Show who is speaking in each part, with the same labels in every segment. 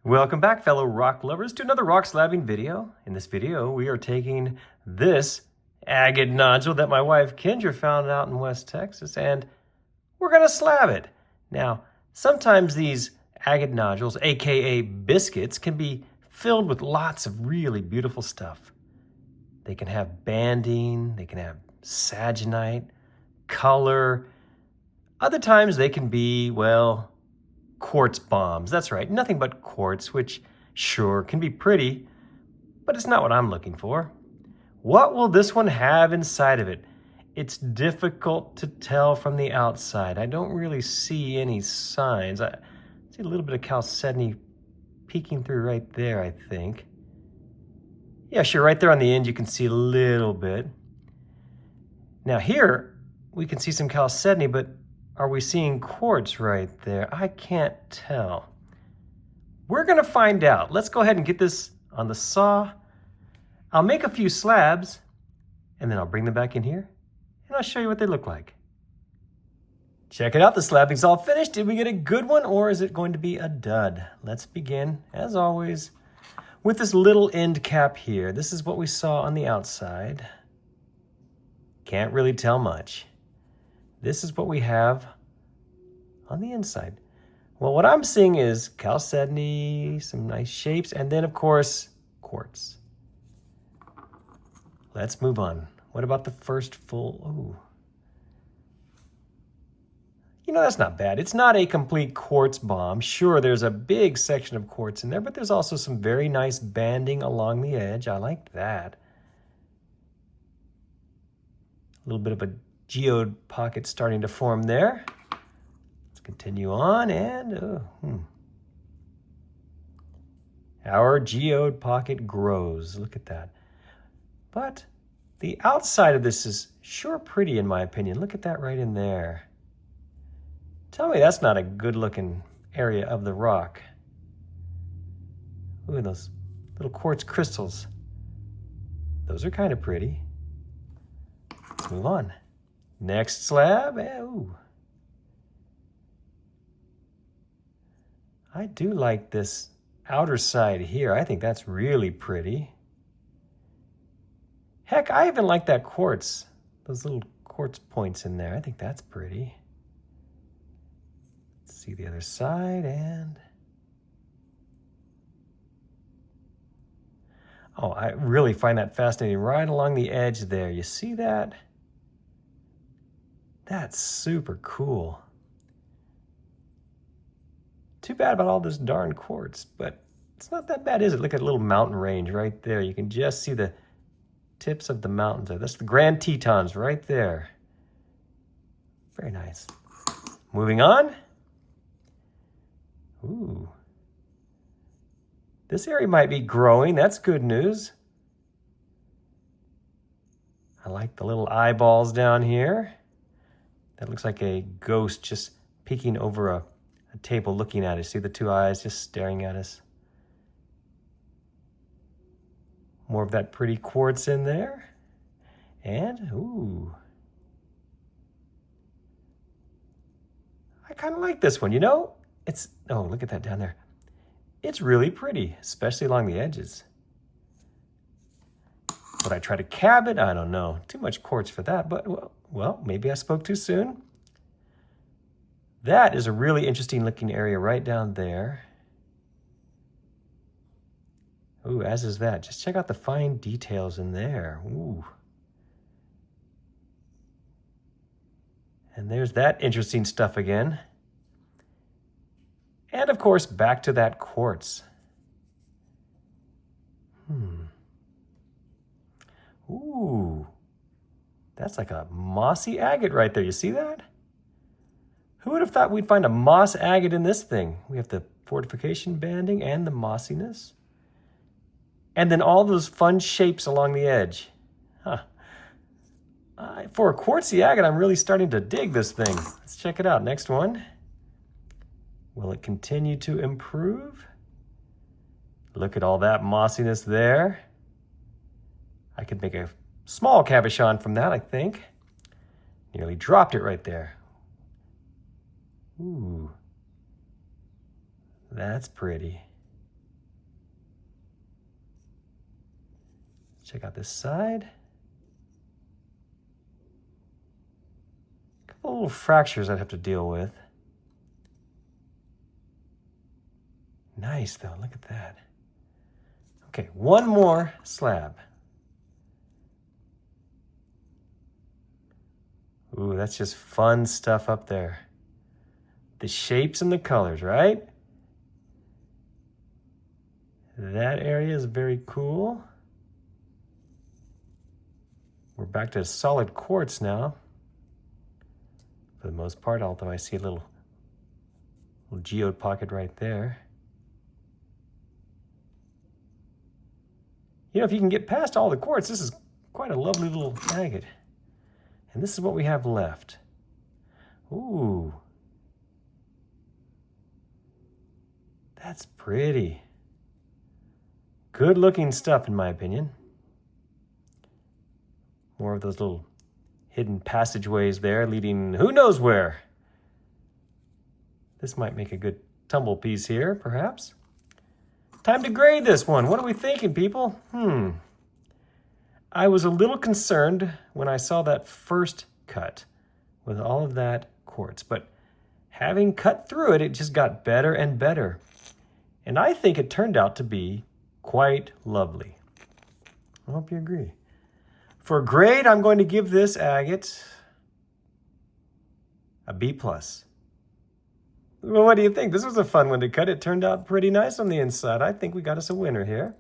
Speaker 1: Welcome back, fellow rock lovers, to another rock slabbing video. In this video, we are taking this agate nodule that my wife Kendra found out in West Texas, and we're gonna slab it. Now, sometimes these agate nodules, aka biscuits, can be filled with lots of really beautiful stuff. They can have banding, they can have saginite, color. Other times they can be, well, quartz bombs. That's right, nothing but quartz, which sure can be pretty, but it's not what I'm looking for. What will this one have inside of it? It's difficult to tell from the outside. I don't really see any signs. I see a little bit of chalcedony peeking through right there, I think. Yeah, sure, right there on the end you can see a little bit. Now here, we can see some chalcedony, but are we seeing quartz right there? I can't tell. We're gonna find out. Let's go ahead and get this on the saw. I'll make a few slabs, and then I'll bring them back in here, and I'll show you what they look like. Check it out, the slabbing's all finished. Did we get a good one, or is it going to be a dud? Let's begin, as always, with this little end cap here. This is what we saw on the outside. Can't really tell much. This is what we have on the inside. Well, what I'm seeing is chalcedony, some nice shapes, and then, of course, quartz. Let's move on. What about the first full? Ooh. You know, that's not bad. It's not a complete quartz bomb. Sure, there's a big section of quartz in there, but there's also some very nice banding along the edge. I like that. A little bit of a geode pocket starting to form there. Let's continue on, and our geode pocket grows. Look at that. But the outside of this is sure pretty, in my opinion. Look at that right in there. Tell me that's not a good looking area of the rock. Ooh, those little quartz crystals. Those are kind of pretty. Let's move on. Next slab. Ooh. I do like this outer side here. I think that's really pretty. Heck, I even like that quartz. Those little quartz points in there. I think that's pretty. Let's see the other side, and oh, I really find that fascinating right along the edge there. You see that? That's super cool. Too bad about all this darn quartz, but it's not that bad, is it? Look at a little mountain range right there. You can just see the tips of the mountains there. That's the Grand Tetons right there. Very nice. Moving on. Ooh. This area might be growing. That's good news. I like the little eyeballs down here. That looks like a ghost just peeking over a table looking at us. See the two eyes just staring at us. More of that pretty quartz in there. And, ooh. I kind of like this one, you know? It's, oh, look at that down there. It's really pretty, especially along the edges. Would I try to cab it? I don't know. Too much quartz for that, but well, maybe I spoke too soon. That is a really interesting looking area right down there. Ooh, as is that. Just check out the fine details in there. Ooh. And there's that interesting stuff again. And of course, back to that quartz. Ooh, that's like a mossy agate right there. You see that? Who would have thought we'd find a moss agate in this thing? We have the fortification banding and the mossiness. And then all those fun shapes along the edge. Huh. For a quartzy agate, I'm really starting to dig this thing. Let's check it out. Next one. Will it continue to improve? Look at all that mossiness there. I could make a small cabochon from that, I think. Nearly dropped it right there. Ooh. That's pretty. Check out this side. A couple little fractures I'd have to deal with. Nice though, look at that. Okay, one more slab. Ooh, that's just fun stuff up there. The shapes and the colors, right? That area is very cool. We're back to solid quartz now, for the most part, although I see a little geode pocket right there. You know, if you can get past all the quartz, this is quite a lovely little agate. And this is what we have left. Ooh. That's pretty. Good looking stuff in my opinion. More of those little hidden passageways there leading who knows where. This might make a good tumble piece here, perhaps. Time to grade this one. What are we thinking, people? I was a little concerned when I saw that first cut with all of that quartz, but having cut through it, it just got better and better. And I think it turned out to be quite lovely. I hope you agree. For grade, I'm going to give this agate a B+. Well, what do you think? This was a fun one to cut. It turned out pretty nice on the inside. I think we got us a winner here.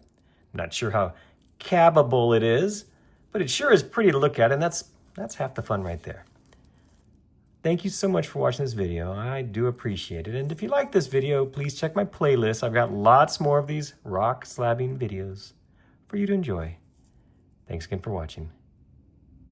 Speaker 1: Not sure how cabbable it is, but it sure is pretty to look at, and that's half the fun right there. Thank you so much for watching this video. I do appreciate it. And if you like this video, please check my playlist. I've got lots more of these rock slabbing videos for you to enjoy. Thanks again for watching.